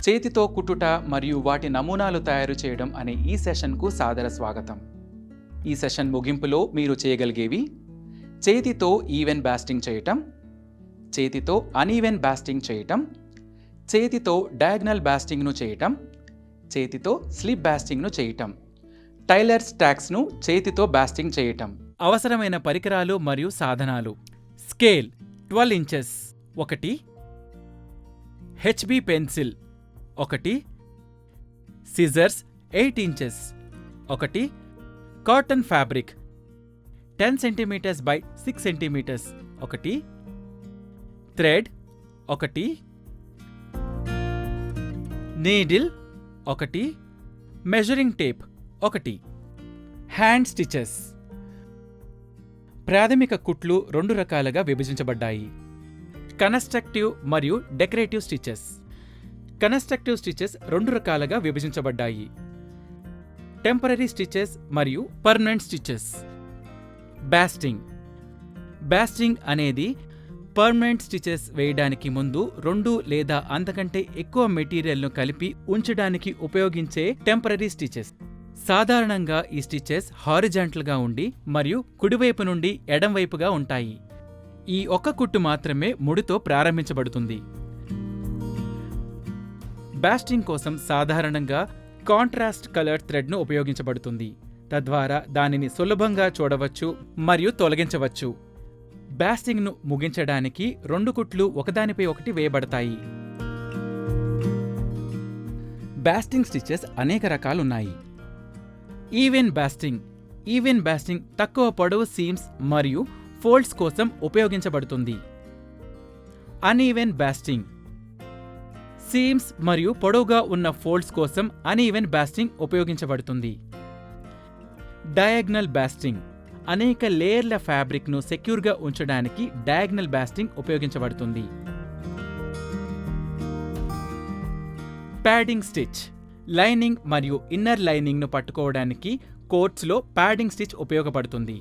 చేతితో కుట్టుట మరియు వాటి నమూనాలు తయారు చేయడం అనే ఈ సెషన్కు సాదర స్వాగతం. ఈ సెషన్ ముగింపులో మీరు చేయగలిగేవి: చేతితో ఈవెన్ బాస్టింగ్ చేయటం, చేతితో అనీవెన్ బాస్టింగ్ చేయటం, చేతితో డయాగ్నల్ బాస్టింగ్ను చేయటం, చేతితో స్లిప్ బాస్టింగ్ను చేయటం, టైలర్ స్టాక్స్ను చేతితో బాస్టింగ్ చేయటం. అవసరమైన పరికరాలు మరియు సాధనాలు: scale 12 inches 1, HB pencil 1, scissors 8 inches 1, cotton fabric 10 centimetres by 6 centimetres 1, thread 1, needle 1, measuring tape 1. Hand stitches. ప్రాథమిక కుట్లు 2 రకాలుగా విభజించబడ్డాయి: కన్స్ట్రక్టివ్ మరియు డెకరేటివ్ స్టిచెస్. కన్స్ట్రక్టివ్ స్టిచెస్ 2 రకాలుగా విభజించబడ్డాయి: టెంపరరీ స్టిచెస్ మరియు పర్మనెంట్ స్టిచెస్. బాస్టింగ్. బాస్టింగ్ అనేది పర్మనెంట్ స్టిచెస్ వేయడానికి ముందు 2 లేదా అంతకంటే ఎక్కువ మెటీరియల్ను కలిపి ఉంచడానికి ఉపయోగించే టెంపరరీ స్టిచెస్. సాధారణంగా ఈ స్టిచెస్ హారిజాంటల్గా ఉండి మరియు కుడివైపు నుండి ఎడంవైపుగా ఉంటాయి. ఈ ఒక్క కుట్టు మాత్రమే ముడితో ప్రారంభించబడుతుంది. బాస్టింగ్ కోసం సాధారణంగా కాంట్రాస్ట్ కలర్ థ్రెడ్ను ఉపయోగించబడుతుంది, తద్వారా దానిని సులభంగా చూడవచ్చు మరియు తొలగించవచ్చు. బాస్టింగ్ను ముగించడానికి 2 కుట్లు ఒకదానిపై ఒకటి వేయబడతాయి. బాస్టింగ్ స్టిచెస్ అనేక రకాలున్నాయి. ఈవెన్ బాస్టింగ్. ఈవెన్ బాస్టింగ్ తక్కువ పొడవు సీమ్స్ మరియు ఫోల్డ్స్ కోసం ఉపయోగించబడుతుంది. అనీవెన్ బాస్టింగ్. సీమ్స్ మరియు పొడవుగా ఉన్న ఫోల్డ్స్ కోసం అనీవెన్ బాస్టింగ్ ఉపయోగించబడుతుంది. Diagonal basting. అనేక లేయర్ల ఫ్యాబ్రిక్ను సెక్యూర్గా ఉంచడానికి డయాగ్నల్ బాస్టింగ్ ఉపయోగించబడుతుంది. Padding stitch. లైనింగ్ మరియు ఇన్నర్ లైనింగ్ను పట్టుకోవడానికి కోట్స్లో ప్యాడింగ్ స్టిచ్ ఉపయోగపడుతుంది.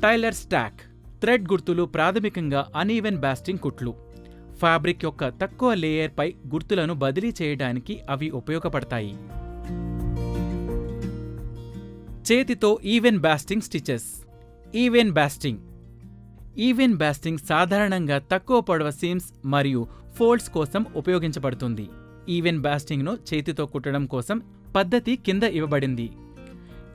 Tailor's tack. థ్రెడ్ గుర్తులు ప్రాథమికంగా అనీవెన్ బాస్టింగ్ కుట్లు. ఫ్యాబ్రిక్ యొక్క తక్కువ లేయర్పై గుర్తులను బదిలీ చేయడానికి అవి ఉపయోగపడతాయి. చేతితో ఈవెన్ బాస్టింగ్ స్టిచెస్. ఈవెన్ బాస్టింగ్. ఈవెన్ బాస్టింగ్ సాధారణంగా తక్కువ పొడవు సీమ్స్ మరియు ఫోల్డ్స్ కోసం ఉపయోగించబడుతుంది. ఈవెన్ బాస్టింగ్ను చేతితో కుట్టడం కోసం పద్ధతి కింద ఇవ్వబడింది.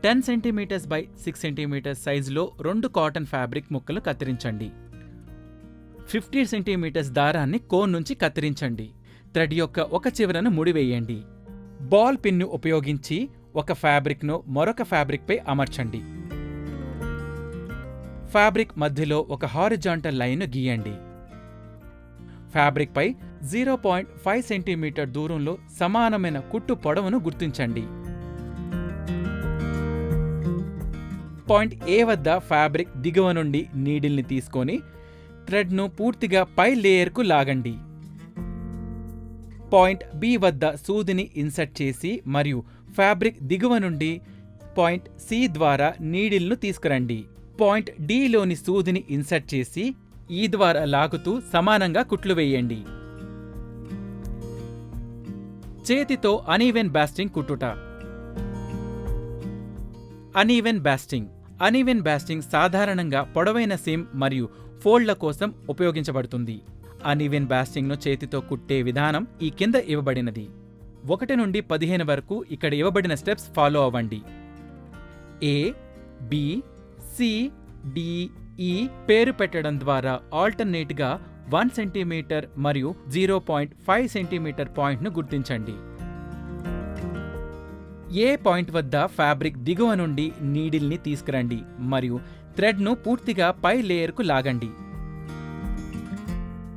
10 సెంటీమీటర్స్ బై 6 సెంటీమీటర్స్ సైజులో 2 కాటన్ ఫ్యాబ్రిక్ ముక్కలు కత్తిరించండి. 50 సెంటీమీటర్స్ దారాన్ని కోన్ నుంచి కత్తిరించండి. థ్రెడ్ యొక్క ఒక చివరను ముడివేయండి. బాల్ పిన్ను ఉపయోగించి ఒక ఫ్యాబ్రిక్ను మరొక ఫ్యాబ్రిక్పై అమర్చండి. ఫ్యాబ్రిక్ మధ్యలో ఒక హారిజాంటల్ లైన్ను గీయండి. ఫ్యాబ్రిక్పై 0.5 సెంటీమీటర్ దూరంలో సమానమైన కుట్టు పొడవును గుర్తించండి. పాయింట్ ఏ వద్ద ఫ్యాబ్రిక్ దిగువ నుండి నీడిల్ని తీసుకొని థ్రెడ్ను పూర్తిగా పై లేయర్కు లాగండి. పాయింట్ బి వద్ద సూదిని ఇన్సర్ట్ చేసి మరియు ఫ్యాబ్రిక్ దిగువ నుండి పాయింట్ సి ద్వారా నీడిల్ను తీసుకురండి. పాయింట్ డిలోని సూదిని ఇన్సర్ట్ చేసి ఈ ద్వారా లాగుతూ సమానంగా కుట్లు వేయండి. చేతితో అనీవెన్ బాస్టింగ్ కుట్టుట. అనీవెన్ బాస్టింగ్. అనీవెన్ బాస్టింగ్ సాధారణంగా పొడవైన సీమ్ మరియు ఫోల్డ్ల కోసం ఉపయోగించబడుతుంది. అనీవెన్ బాస్టింగ్ను చేతితో కుట్టే విధానం ఈ కింద ఇవ్వబడినది. 1 నుండి 15 వరకు ఇక్కడ ఇవ్వబడిన స్టెప్స్ ఫాలో అవ్వండి. ఏ, బి, సి, డి, ఈ పేరు పెట్టడం ద్వారా ఆల్టర్నేట్గా 1 సెంటీమీటర్ మరియు 0.5 సెంటీమీటర్ పాయింట్ను గుర్తించండి. ఏ పాయింట్ వద్ద ఫ్యాబ్రిక్ దిగువ నుండి నీడిల్ని తీసుకురండి మరియు థ్రెడ్ను పూర్తిగా పై లేయర్కు లాగండి.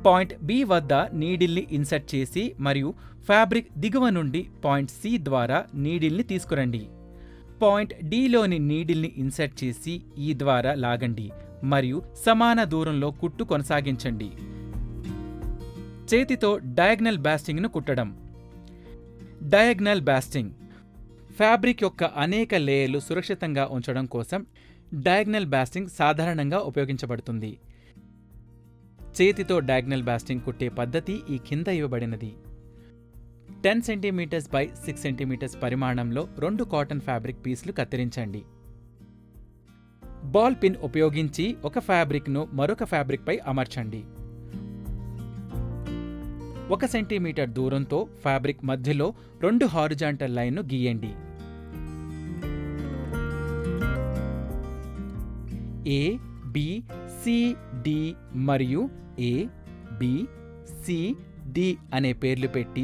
పాయింట్ బి వద్ద నీడిల్ని ఇన్సర్ట్ చేసి మరియు ఫ్యాబ్రిక్ దిగువ నుండి పాయింట్ సి ద్వారా నీడిల్ని తీసుకురండి. పాయింట్ డిలోని నీడిల్ని ఇన్సర్ట్ చేసి ఈ ద్వారా లాగండి మరియు సమాన దూరంలో కుట్టు కొనసాగించండి. చేతితో డయాగ్నల్ బాస్టింగ్ను కుట్టడం. డయాగ్నల్ బాస్టింగ్. ఫ్యాబ్రిక్ యొక్క అనేక లేయర్లు సురక్షితంగా ఉంచడం కోసం డయాగ్నల్ బాస్టింగ్ సాధారణంగా ఉపయోగించబడుతుంది. చేతితో డయాగ్నల్ బాస్టింగ్ కుట్టే పద్ధతి ఈ కింద ఇవ్వబడినది. 10 సెంటీమీటర్స్ బై 6 సెంటీమీటర్స్ పరిమాణంలో 2 కాటన్ ఫ్యాబ్రిక్ పీసులు కత్తిరించండి. బాల్ పిన్ ఉపయోగించి ఒక ఫ్యాబ్రిక్ను మరొక ఫ్యాబ్రిక్పై అమర్చండి. 1 సెంటీమీటర్ దూరంతో ఫ్యాబ్రిక్ మధ్యలో 2 హారిజాంటల్ లైన్ను గీయండి. ఏ, బి, సి, డి మరియు ఏ, బి, సి, డి అనే పేర్లు పెట్టి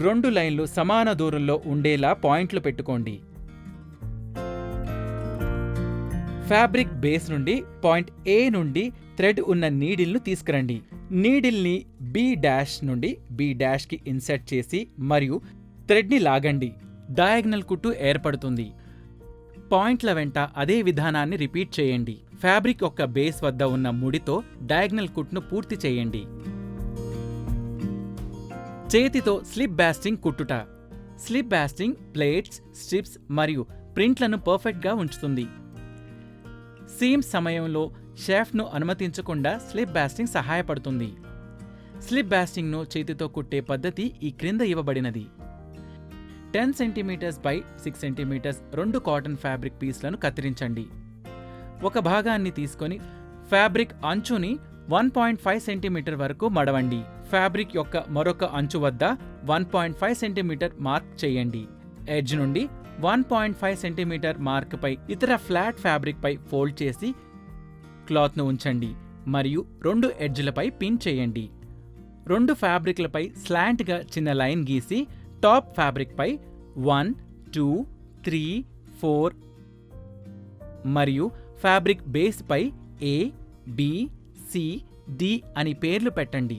2 లైన్లు సమాన దూరంలో ఉండేలా పాయింట్లు పెట్టుకోండి. ఫ్యాబ్రిక్ బేస్ నుండి పాయింట్ ఏ నుండి థ్రెడ్ ఉన్న నీడిల్ను తీసుకురండి. నీడిల్ని బి డాష్ నుండి బి డాష్కి ఇన్సర్ట్ చేసి మరియు థ్రెడ్ని లాగండి. డయాగ్నల్ కుట్టు ఏర్పడుతుంది. పాయింట్ల వెంట అదే విధానాన్ని రిపీట్ చేయండి. ఫ్యాబ్రిక్ యొక్క బేస్ వద్ద ఉన్న ముడితో డయాగ్నల్ కుట్ను పూర్తి చేయండి. చేతితో స్లిప్ బాస్టింగ్ కుట్టుట. స్లిప్ బాస్టింగ్ ప్లేట్స్, స్ట్రిప్స్ మరియు ప్రింట్లను పర్ఫెక్ట్గా ఉంచుతుంది. సీమ్స్ సమయంలో షాఫ్ట్ను అనుమతించకుండా స్లిప్ బాస్టింగ్ సహాయపడుతుంది. స్లిప్ బాస్టింగ్ను చేతితో కుట్టే పద్ధతి ఈ క్రింద ఇవ్వబడినది. 10 centimetres by 6 centimetres 2 cotton fabric పీస్లను కత్తిరించండి. ఒక భాగాన్ని తీసుకొని ఫ్యాబ్రిక్ అంచుని 1.5 సెంటీమీటర్ వరకు మడవండి. ఫ్యాబ్రిక్ యొక్క మరొక అంచు వద్ద 1.5 సెంటీమీటర్ మార్క్ చేయండి. ఎడ్జ్ నుండి 1.5 సెంటీమీటర్ మార్క్పై ఇతర ఫ్లాట్ ఫ్యాబ్రిక్పై ఫోల్డ్ చేసి క్లాత్ను ఉంచండి మరియు 2 ఎడ్జ్లపై పిన్ చేయండి. 2 ఫ్యాబ్రిక్లపై స్లాంట్గా చిన్న లైన్ గీసి టాప్ ఫ్యాబ్రిక్పై 1, 2, 3, 4 మరియు ఫ్యాబ్రిక్ బేస్పై ఏ, బి, సి, డి అని పేర్లు పెట్టండి.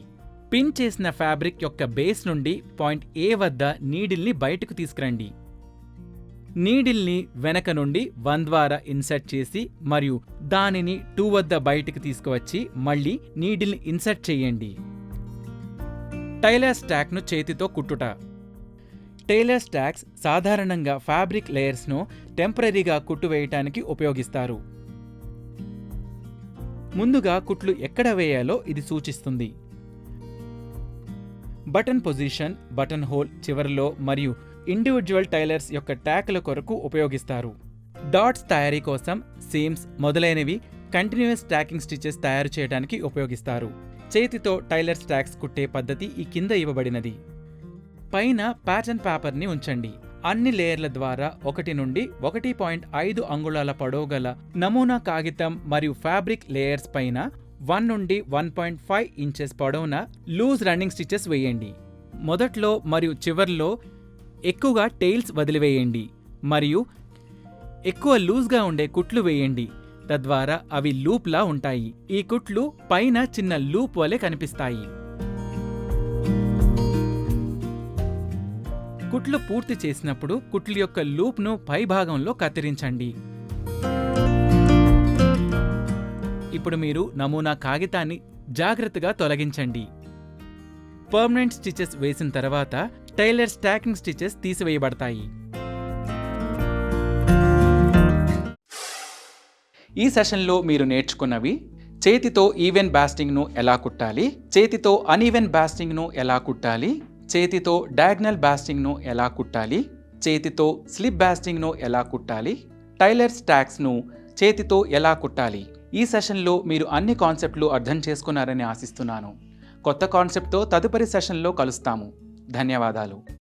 పిన్ చేసిన ఫ్యాబ్రిక్ యొక్క బేస్ నుండి పాయింట్ ఏ వద్ద నీడిల్ని బయటకు తీసుకురండి. నీడిల్ని వెనక నుండి 1 ద్వారా ఇన్సర్ట్ చేసి మరియు దానిని 2 వద్ద బయటకు తీసుకువచ్చి మళ్ళీ నీడిల్ని ఇన్సర్ట్ చేయండి. టైలర్ స్టాక్ను చేతితో కుట్టుట. టైలర్ స్టాక్స్ సాధారణంగా ఫ్యాబ్రిక్ లేయర్స్ను టెంపరరీగా కుట్టువేయటానికి ఉపయోగిస్తారు. ముందుగా కుట్లు ఎక్కడ వేయాలో ఇది సూచిస్తుంది. బటన్ పొజిషన్, బటన్ హోల్ చివరిలో మరియు ఇండివిడ్యువల్ టైలర్స్ యొక్క ట్యాక్ల కొరకు ఉపయోగిస్తారు. డాట్స్ తయారీ కోసం సీమ్స్ మొదలైనవి కంటిన్యూయస్ స్టాకింగ్ స్టిచెస్ తయారు చేయడానికి ఉపయోగిస్తారు. చేతితో టైలర్ స్టాక్స్ కుట్టే పద్ధతి ఈ కింద ఇవ్వబడినది. పైన ప్యాటర్న్ పేపర్ని ఉంచండి. అన్ని లేయర్ల ద్వారా 1 నుండి 1.5 అంగుళాల పొడవు గల నమూనా కాగితం మరియు ఫ్యాబ్రిక్ లేయర్స్ పైన 1 నుండి 1.5 ఇంచెస్ పొడవున లూజ్ రన్నింగ్ స్టిచెస్ వేయండి. మొదట్లో మరియు చివర్లో ఎక్కువగా టెయిల్స్ వదిలివేయండి మరియు ఎక్కువ లూజ్గా ఉండే కుట్లు వేయండి. తద్వారా అవి లూప్లా ఉంటాయి. ఈ కుట్లు పైన చిన్న లూప్ వలె కనిపిస్తాయి. కుట్లు పూర్తి చేసినప్పుడు కుట్ల యొక్క లూప్ను పై భాగంలో కత్తిరించండి. ఇప్పుడు మీరు నమూనా కాగితాన్ని జాగ్రత్తగా తొలగించండి. పర్మనెంట్ స్టిచెస్ వేసిన తర్వాత టైలర్ స్టాకింగ్ స్టిచెస్ తీసివేయబడతాయి. ఈ సెషన్లో మీరు నేర్చుకున్నవి: చేతితో ఈవెన్ బాస్టింగ్ను ఎలా కుట్టాలి, చేతితో అన్ఈవెన్ బాస్టింగ్ను ఎలా కుట్టాలి, చేతితో డయాగ్నల్ బాస్టింగ్ను ఎలా కుట్టాలి, చేతితో స్లిప్ బాస్టింగ్ను ఎలా కుట్టాలి, టైలర్ స్టాక్స్ను చేతితో ఎలా కుట్టాలి. ఈ సెషన్లో మీరు అన్ని కాన్సెప్ట్లు అర్థం చేసుకున్నారని ఆశిస్తున్నాను. కొత్త కాన్సెప్ట్తో తదుపరి సెషన్లో కలుస్తాము. ధన్యవాదాలు.